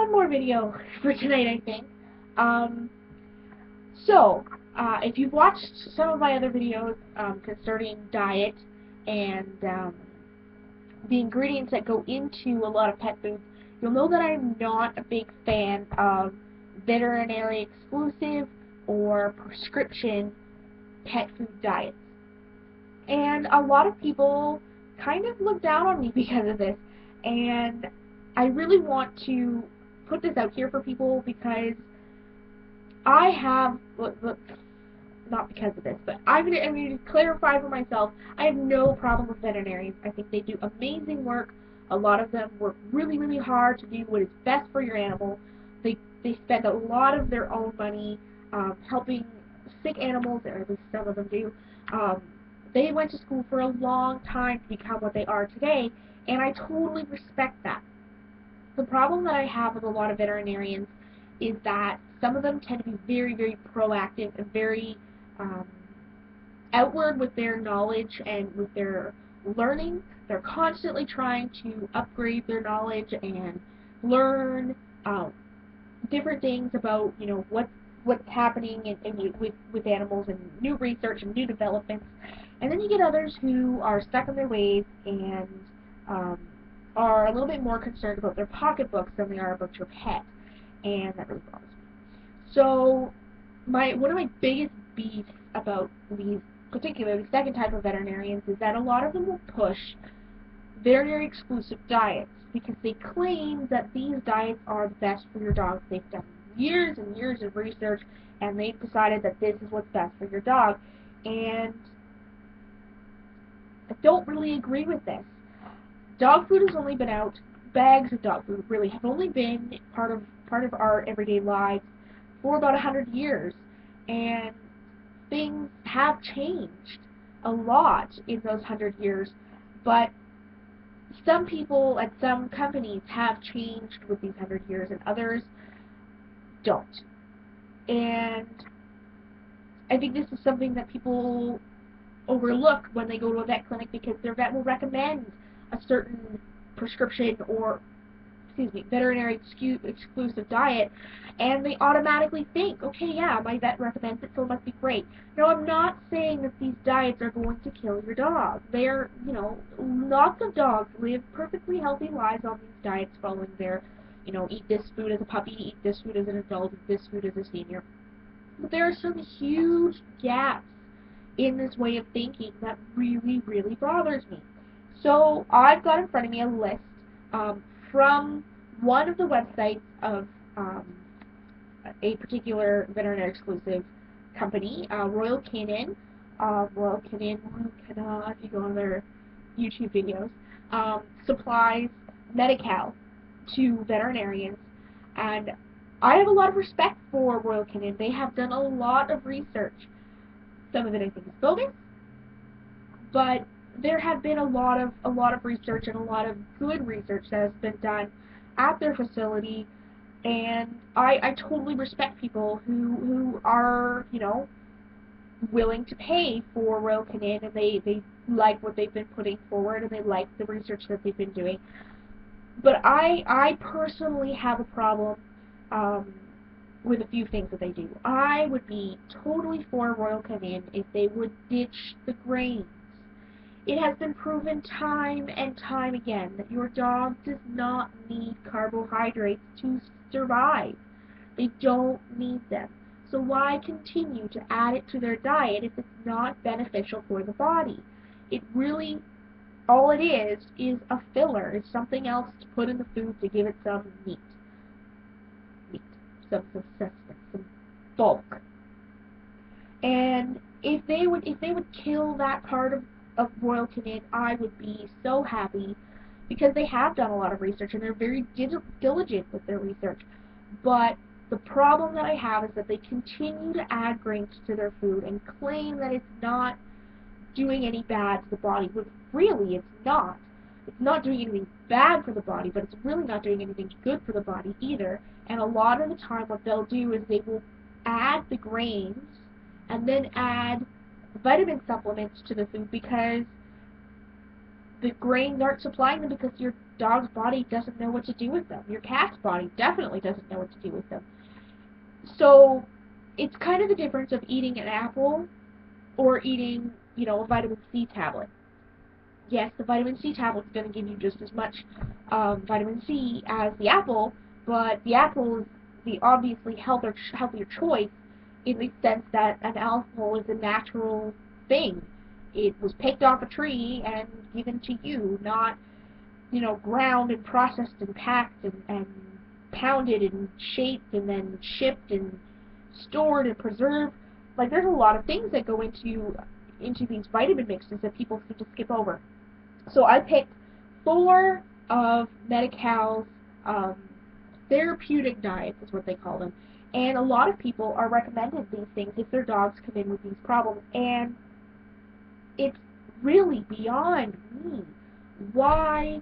one more video for tonight, I think. Um, if you've watched some of my other videos concerning diet and the ingredients that go into a lot of pet foods, you'll know that I'm not a big fan of veterinary exclusive or prescription pet food diets. And a lot of people kind of look down on me because of this. And I really want to put this out here for people because I have, not because of this, but I'm going to clarify for myself, I have no problem with veterinarians. I think they do amazing work. A lot of them work really, really hard to do what is best for your animal. They spend a lot of their own money helping sick animals, or at least some of them do. They went to school for a long time to become what they are today, and I totally respect that. The problem that I have with a lot of veterinarians is that some of them tend to be very, very proactive and very outward with their knowledge and with their learning. They're constantly trying to upgrade their knowledge and learn different things about, what's happening with animals and new research and new developments. And then you get others who are stuck in their ways and are a little bit more concerned about their pocketbooks than they are about your pet, and that really bothers me. So one of my biggest beefs about these, particularly the second type of veterinarians, is that a lot of them will push veterinary exclusive diets because they claim that these diets are the best for your dog. They've done years and years of research and they've decided that this is what's best for your dog, and I don't really agree with this. Dog food has only been out, bags of dog food really have only been part of our everyday lives for about 100 years, and things have changed a lot in those 100 years, but some people at some companies have changed with these 100 years and others don't. And I think this is something that people overlook when they go to a vet clinic because their vet will recommend a certain prescription or, veterinary exclusive diet, and they automatically think, okay, yeah, my vet recommends it, so it must be great. No, I'm not saying that these diets are going to kill your dog. They're, lots of dogs live perfectly healthy lives on these diets following their, eat this food as a puppy, eat this food as an adult, eat this food as a senior. But there are some huge gaps in this way of thinking that really, really bothers me. So I've got in front of me a list from one of the websites of a particular veterinary exclusive company, Royal Canin. Royal Canin, if you go on their YouTube videos, supplies Medi-Cal to veterinarians, and I have a lot of respect for Royal Canin. They have done a lot of research. Some of it I think is bogus, but there have been a lot of research and a lot of good research that has been done at their facility, and I totally respect people who are, willing to pay for Royal Canin, and they like what they've been putting forward and they like the research that they've been doing. But I personally have a problem with a few things that they do. I would be totally for Royal Canin if they would ditch the grains. It has been proven time and time again that your dog does not need carbohydrates to survive. They don't need them. So why continue to add it to their diet if it's not beneficial for the body? It really, all it is a filler. It's something else to put in the food to give it some meat, some sustenance, some bulk. And if they would kill that part of Royal Canin, I would be so happy, because they have done a lot of research and they're very diligent with their research. But the problem that I have is that they continue to add grains to their food and claim that it's not doing any bad to the body, but really it's not. It's not doing anything bad for the body, but it's really not doing anything good for the body either. And a lot of the time what they'll do is they will add the grains and then add vitamin supplements to the food, because the grains aren't supplying them because your dog's body doesn't know what to do with them. Your cat's body definitely doesn't know what to do with them. So it's kind of the difference of eating an apple or eating, a vitamin C tablet. Yes, the vitamin C tablet is going to give you just as much vitamin C as the apple, but the apple is the obviously healthier choice in the sense that an apple is a natural thing. It was picked off a tree and given to you, not, ground and processed and packed and pounded and shaped and then shipped and stored and preserved. Like, there's a lot of things that go into these vitamin mixes that people seem to skip over. So I picked 4 of Medi-Cal's therapeutic diets, is what they call them. And a lot of people are recommended these things if their dogs come in with these problems. And it's really beyond me why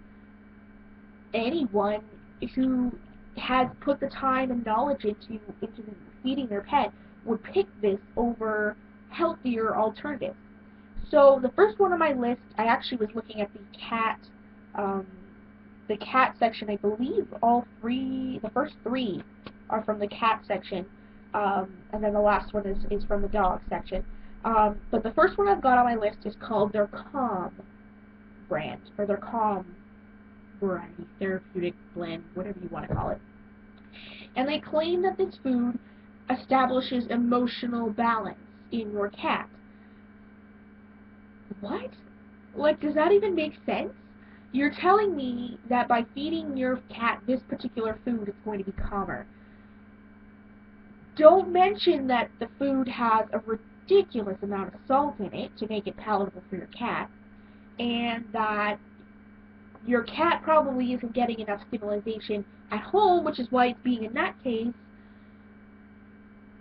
anyone who has put the time and knowledge into feeding their pet would pick this over healthier alternatives. So the first one on my list, I actually was looking at the cat section. I believe the first 3 are from the cat section, and then the last one is from the dog section. But the first one I've got on my list is called their Calm brand, or their Calm variety, therapeutic blend, whatever you want to call it. And they claim that this food establishes emotional balance in your cat. What? Like, does that even make sense? You're telling me that by feeding your cat this particular food, it's going to be calmer. Don't mention that the food has a ridiculous amount of salt in it to make it palatable for your cat, and that your cat probably isn't getting enough stimulation at home, which is why it's being in that case.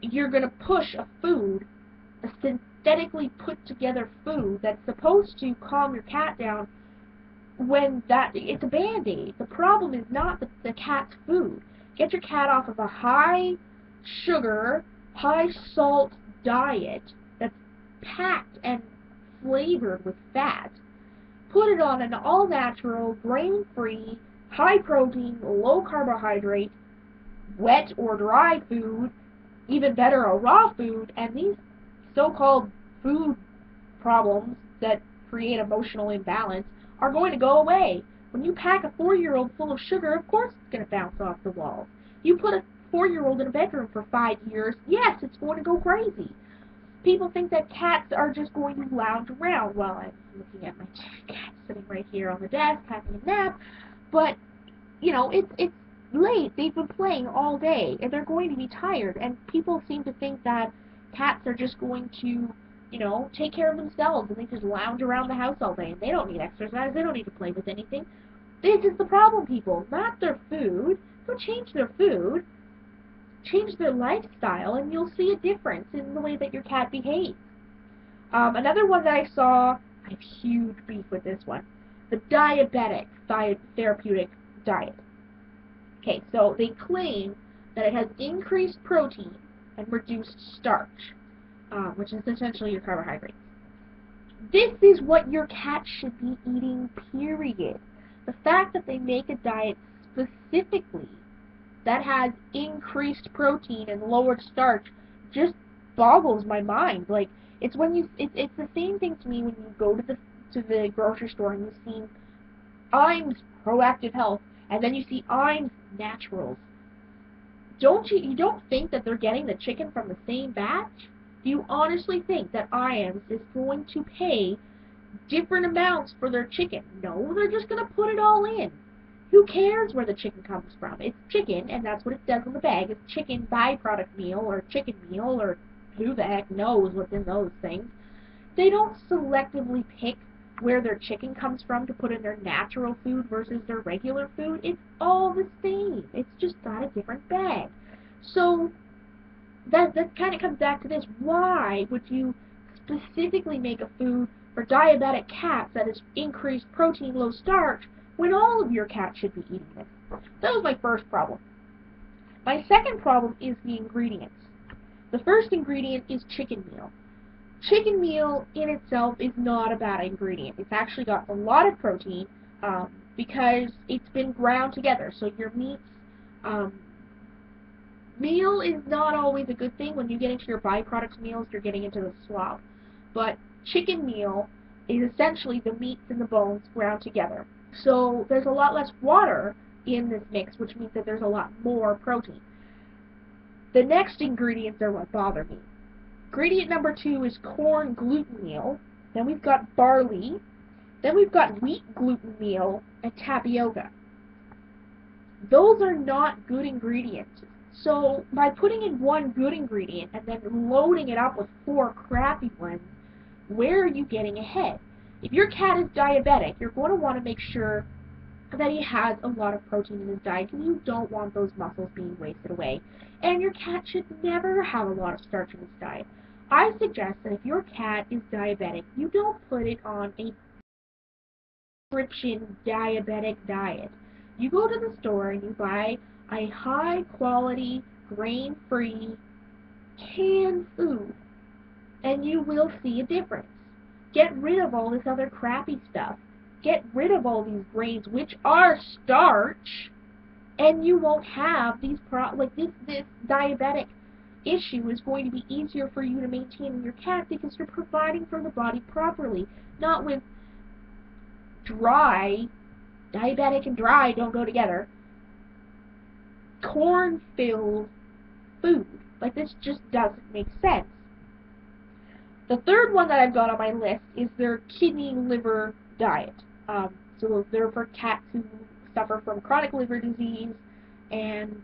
You're going to push a food, a synthetically put together food that's supposed to calm your cat down, when it's a band-aid. The problem is not the cat's food. Get your cat off of a high sugar, high salt diet that's packed and flavored with fat. Put it on an all-natural, grain-free, high-protein, low-carbohydrate, wet or dry food, even better, a raw food, and these so-called food problems that create emotional imbalance are going to go away. When you pack a 4-year-old full of sugar, of course it's going to bounce off the walls. You put a 4-year-old in a bedroom for 5 years, yes, it's going to go crazy. People think that cats are just going to lounge around. Well, I'm looking at my cat sitting right here on the desk having a nap, but, it's late. They've been playing all day, and they're going to be tired, and people seem to think that cats are just going to, take care of themselves, and they just lounge around the house all day, and they don't need exercise, they don't need to play with anything. This is the problem, people, not their food. Don't change their food. Change their lifestyle, and you'll see a difference in the way that your cat behaves. Another one that I saw, I have huge beef with this one, the diabetic therapeutic diet. Okay, so they claim that it has increased protein and reduced starch, which is essentially your carbohydrates. This is what your cat should be eating, period. The fact that they make a diet specifically that has increased protein and lowered starch just boggles my mind. Like, it's the same thing to me when you go to the grocery store and you see Iams Proactive Health, and then you see Iams Naturals. You don't think that they're getting the chicken from the same batch? Do you honestly think that Iams is going to pay different amounts for their chicken? No, they're just going to put it all in. Who cares where the chicken comes from? It's chicken, and that's what it says on the bag. It's chicken byproduct meal, or chicken meal, or who the heck knows what's in those things. They don't selectively pick where their chicken comes from to put in their natural food versus their regular food. It's all the same. It's just got a different bag. So that kind of comes back to this. Why would you specifically make a food for diabetic cats that is increased protein, low starch, when all of your cats should be eating this? That was my first problem. My second problem is the ingredients. The first ingredient is chicken meal. Chicken meal in itself is not a bad ingredient. It's actually got a lot of protein because it's been ground together. So your meats, um, meal is not always a good thing. When you get into your byproduct meals, you're getting into the slop. But chicken meal is essentially the meats and the bones ground together. So there's a lot less water in this mix, which means that there's a lot more protein. The next ingredients are what bother me. Ingredient number 2 is corn gluten meal. Then we've got barley. Then we've got wheat gluten meal and tapioca. Those are not good ingredients. So by putting in one good ingredient and then loading it up with 4 crappy ones, where are you getting ahead? If your cat is diabetic, you're going to want to make sure that he has a lot of protein in his diet because you don't want those muscles being wasted away. And your cat should never have a lot of starch in his diet. I suggest that if your cat is diabetic, you don't put it on a prescription diabetic diet. You go to the store and you buy a high quality, grain-free, canned food, and you will see a difference. Get rid of all this other crappy stuff. Get rid of all these grains, which are starch, and you won't have these this diabetic issue is going to be easier for you to maintain in your cat because you're providing for the body properly, not with dry. Diabetic and dry don't go together. Corn-filled food. Like, this just doesn't make sense. The third one that I've got on my list is their kidney liver diet. So they're for cats who suffer from chronic liver disease and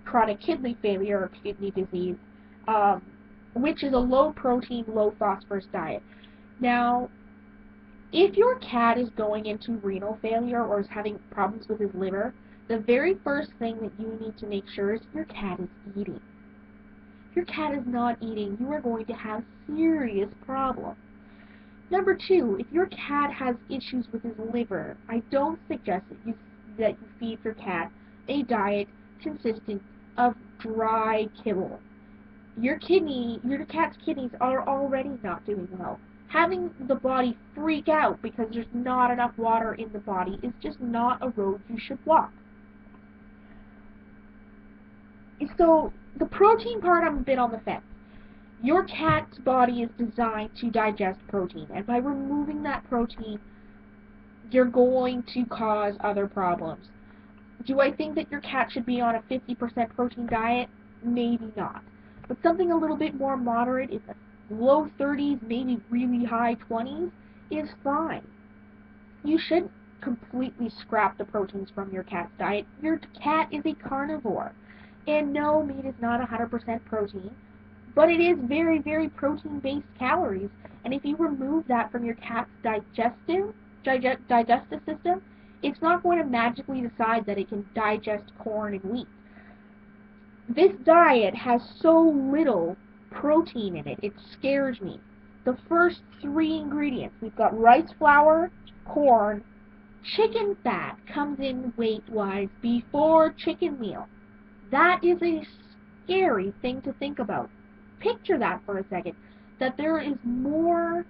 chronic kidney failure or kidney disease, which is a low-protein, low-phosphorus diet. Now, if your cat is going into renal failure or is having problems with his liver, the very first thing that you need to make sure is your cat is eating. If your cat is not eating, you are going to have serious problems. Number 2, if your cat has issues with his liver, I don't suggest that you feed your cat a diet consistent of dry kibble. Your cat's kidneys are already not doing well. Having the body freak out because there's not enough water in the body is just not a road you should walk. So, the protein part, I'm a bit on the fence. Your cat's body is designed to digest protein, and by removing that protein, you're going to cause other problems. Do I think that your cat should be on a 50% protein diet? Maybe not. But something a little bit more moderate in the low 30s, maybe really high 20s, is fine. You shouldn't completely scrap the proteins from your cat's diet. Your cat is a carnivore. And no, meat is not 100% protein, but it is very, very protein-based calories. And if you remove that from your cat's digestive system, it's not going to magically decide that it can digest corn and wheat. This diet has so little protein in it, it scares me. The first 3 ingredients, we've got rice flour, corn, chicken fat comes in weight-wise before chicken meal. That is a scary thing to think about. Picture that for a second, that there is more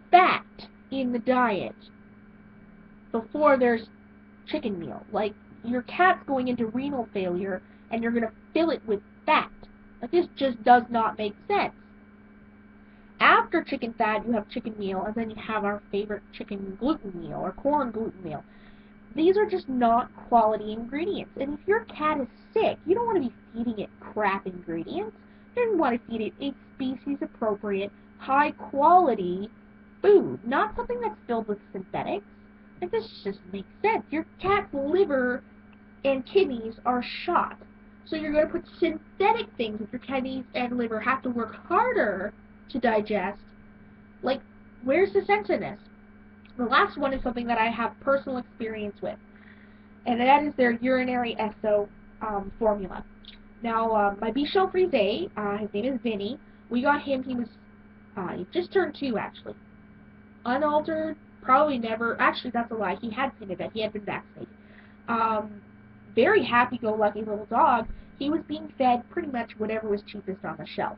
fat in the diet before there's chicken meal. Like, your cat's going into renal failure and you're going to fill it with fat. Like, this just does not make sense. After chicken fat, you have chicken meal, and then you have our favorite chicken gluten meal or corn gluten meal. These are just not quality ingredients. And if your cat is sick, you don't want to be feeding it crap ingredients. You want to feed it a species-appropriate, high-quality food, not something that's filled with synthetics. Like, this just makes sense. Your cat's liver and kidneys are shot. So you're going to put synthetic things that your kidneys and liver have to work harder to digest. Like, where's the sense in this? The last one is something that I have personal experience with, and that is their urinary ESO formula. Now, my Bichon Frise, his name is Vinny, we got him, he just turned 2, actually. Unaltered, probably never, actually that's a lie, he had seen it, he had been vaccinated. Very happy-go-lucky little dog. He was being fed pretty much whatever was cheapest on the shelf.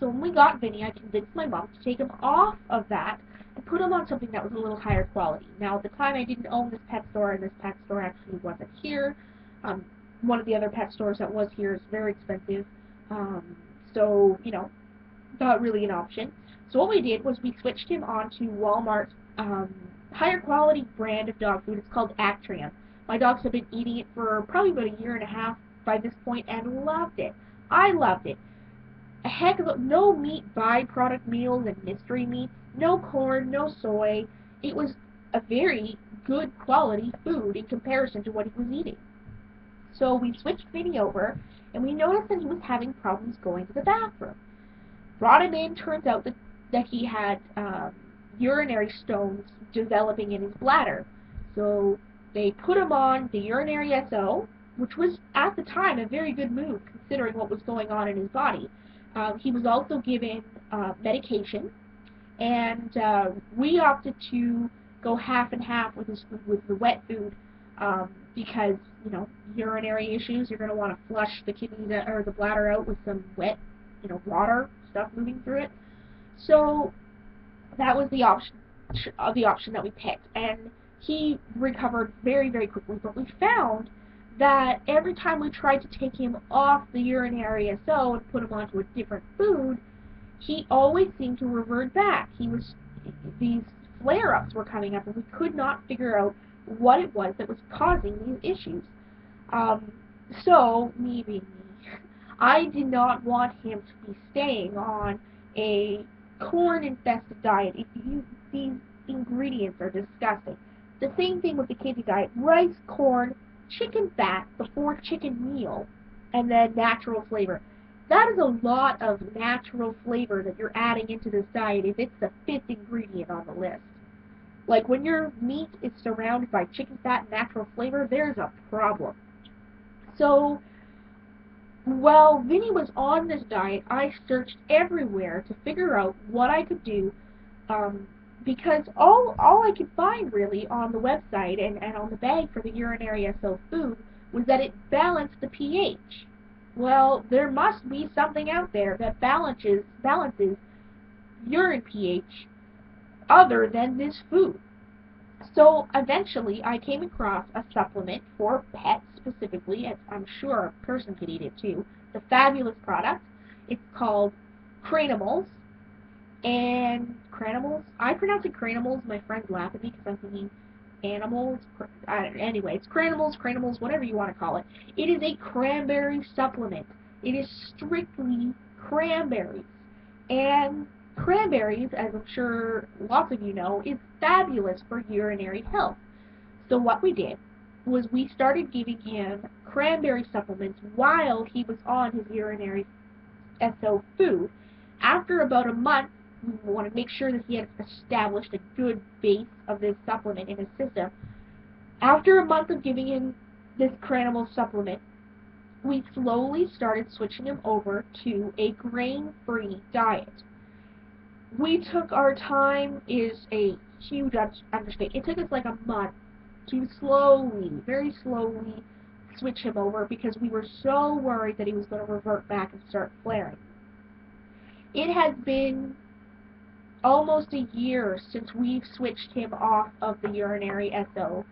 So when we got Vinny, I convinced my mom to take him off of that and put him on something that was a little higher quality. Now, at the time, I didn't own this pet store, and this pet store actually wasn't here. One of the other pet stores that was here is very expensive, so, not really an option. So what we did was we switched him onto Walmart's higher quality brand of dog food. It's called Actran. My dogs have been eating it for probably about a year and a half by this point and loved it. I loved it. A heck of no meat byproduct meals and mystery meats, no corn, no soy. It was a very good quality food in comparison to what he was eating. So we switched Vinny over, and we noticed that he was having problems going to the bathroom. Brought him in, turns out that he had urinary stones developing in his bladder. So they put him on the urinary SO, which was at the time a very good move considering what was going on in his body. He was also given medication, and we opted to go half and half with the wet food because urinary issues. You're going to want to flush the kidney or the bladder out with some wet, water stuff moving through it. So that was the option that we picked, and he recovered very, very quickly. But we found that every time we tried to take him off the urinary SO and put him onto a different food, he always seemed to revert back. These flare-ups were coming up, and we could not figure out what it was that was causing these issues. So, me being me, I did not want him to be staying on a corn-infested diet. These ingredients are disgusting. The same thing with the kids' diet: rice, corn, chicken fat before chicken meal, and then natural flavor. That is a lot of natural flavor that you're adding into this diet if it's the 5th ingredient on the list. Like, when your meat is surrounded by chicken fat and natural flavor, there's a problem. So, while Vinny was on this diet, I searched everywhere to figure out what I could do, because all I could find really on the website and on the bag for the urinary SO food was that it balanced the pH. Well, there must be something out there that balances urine pH other than this food. So eventually I came across a supplement for pets specifically, and I'm sure a person could eat it too. The fabulous product. It's called Cranimals. And Cranimals, I pronounce it Cranimals. My friends laugh at me because I'm thinking animals. Anyway, it's Cranimals, whatever you want to call it. It is a cranberry supplement. It is strictly cranberries. And cranberries, as I'm sure lots of you know, is fabulous for urinary health. So what we did was we started giving him cranberry supplements while he was on his urinary SO food. After about a month, we want to make sure that he had established a good base of this supplement in his system. After a month of giving him this Cranimal supplement, we slowly started switching him over to a grain-free diet. We took our time, is a huge understatement. It took us like a month to slowly, very slowly, switch him over because we were so worried that he was going to revert back and start flaring. It has been almost a year since we've switched him off of the urinary SO,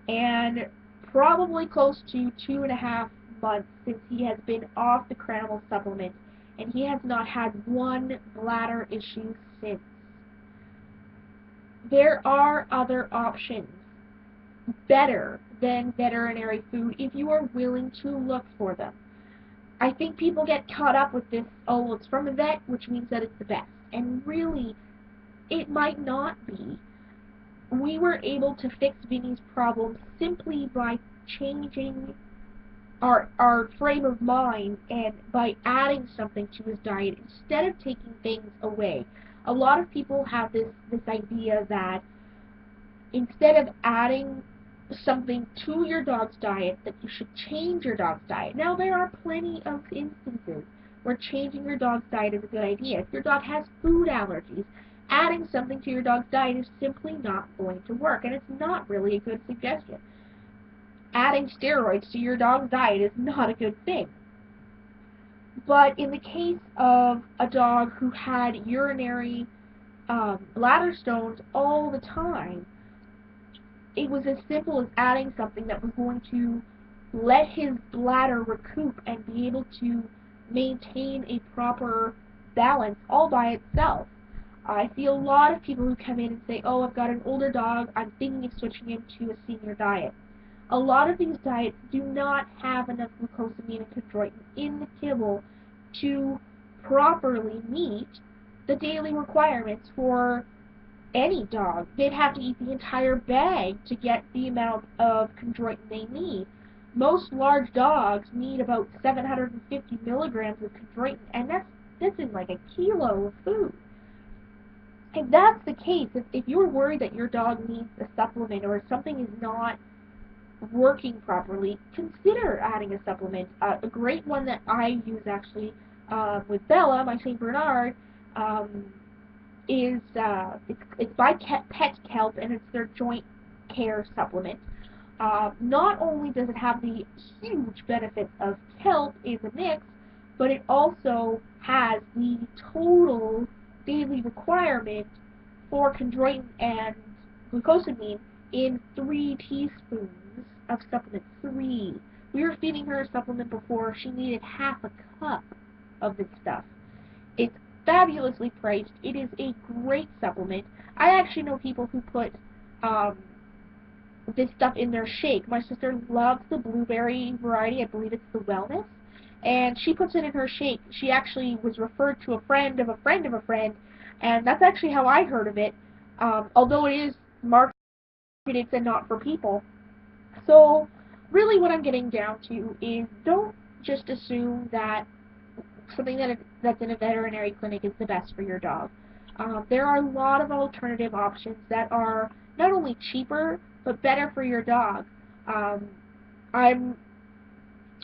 and probably close to 2.5 months since he has been off the Cranimal supplement, and he has not had one bladder issue since. There are other options better than veterinary food if you are willing to look for them. I think people get caught up with this, oh, well, it's from a vet, which means that it's the best. And really, it might not be. We were able to fix Vinny's problem simply by changing our frame of mind and by adding something to his diet instead of taking things away. A lot of people have this idea that instead of adding something to your dog's diet, that you should change your dog's diet. Now, there are plenty of instances where changing your dog's diet is a good idea. If your dog has food allergies, adding something to your dog's diet is simply not going to work, and it's not really a good suggestion. Adding steroids to your dog's diet is not a good thing. But in the case of a dog who had urinary bladder stones all the time, it was as simple as adding something that was going to let his bladder recoup and be able to maintain a proper balance all by itself. I see a lot of people who come in and say, oh, I've got an older dog, I'm thinking of switching him to a senior diet. A lot of these diets do not have enough glucosamine and chondroitin in the kibble to properly meet the daily requirements for any dog. They'd have to eat the entire bag to get the amount of chondroitin they need. Most large dogs need about 750 milligrams of chondroitin, and that's in like a kilo of food. If that's the case, if you're worried that your dog needs a supplement or something is not working properly, consider adding a supplement. A great one that I use actually with Bella, my Saint Bernard, um, is it's by Pet Kelp, and it's their joint care supplement. Not only does it have the huge benefits of kelp in the mix, but it also has the total daily requirement for chondroitin and glucosamine in 3 teaspoons of supplement. 3. We were feeding her a supplement before. She needed half a cup of this stuff. It's fabulously priced. It is a great supplement. I actually know people who put um, this stuff in their shake. My sister loves the blueberry variety. I believe it's the Wellness. And she puts it in her shake. She actually was referred to a friend of a friend of a friend, and that's actually how I heard of it, although it is marketed and not for people. So, really what I'm getting down to is don't just assume that something that's in a veterinary clinic is the best for your dog. There are a lot of alternative options that are not only cheaper but better for your dog. Um, I'm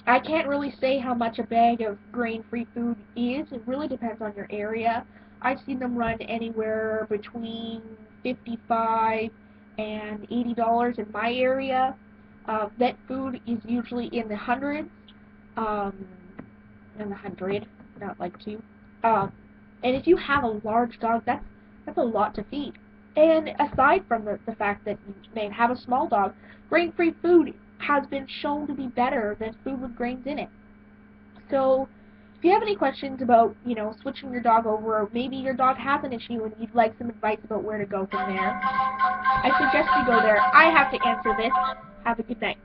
I can't really say how much a bag of grain-free food is. It really depends on your area. I've seen them run anywhere between 55 and $80 in my area. Vet food is usually in the hundreds. Um, in the hundred, not like two. And if you have a large dog, that's a lot to feed. And aside from the fact that you may have a small dog, grain-free food has been shown to be better than food with grains in it. So, if you have any questions about, switching your dog over, or maybe your dog has an issue and you'd like some advice about where to go from there, I suggest you go there. I have to answer this. Have a good night.